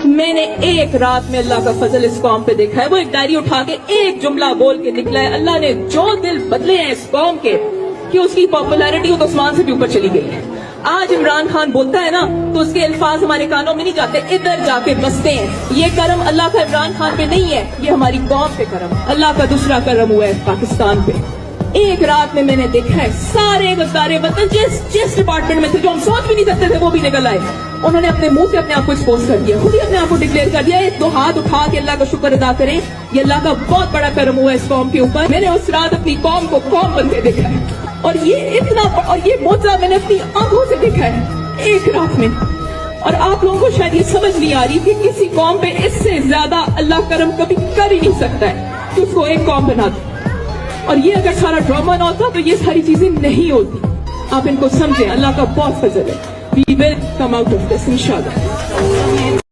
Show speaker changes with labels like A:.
A: मैंने एक रात में अल्लाह का फजल इस कौम पे देखा है। वो एक डायरी उठा के एक जुमला बोल के निकला है, अल्लाह ने जो दिल बदले हैं इस कौम के कि उसकी पॉपुलैरिटी तो आसमान से भी ऊपर चली गई है। आज इमरान खान बोलता है ना तो उसके अल्फाज हमारे कानों में नहीं जाते, इधर जाके बसते हैं। ये करम अल्लाह का इमरान खान पे नहीं है, ये हमारी कौम पे करम, अल्लाह का दूसरा करम हुआ है पाकिस्तान पे। एक रात में मैंने देखा है सारे गद्दारे वतन जिस डिपार्टमेंट में थे, जो हम सोच भी नहीं सकते थे, वो भी निकल आए। उन्होंने अपने मुंह से अपने आप को एक्सपोज कर दिया, खुद ही अपने आप को डिक्लेयर कर दिया। एक दो हाथ उठा के अल्लाह का शुक्र अदा करें, ये अल्लाह का बहुत बड़ा करम हुआ इस कौम के ऊपर। मैंने उस रात अपनी कौम को कौम बनते देखा है, और ये मोजा मैंने अपनी आंखों से देखा है एक रात में। और आप लोगों को शायद ये समझ नहीं आ रही कि किसी कौम पे इससे ज्यादा अल्लाह करम कभी कर ही नहीं सकता है कि उसको एक कौम बना दे। और ये अगर सारा ड्रामा ना होता तो ये सारी चीजें नहीं होती। आप इनको समझें, अल्लाह का बहुत फजल है। We will come out of this इंशाल्लाह।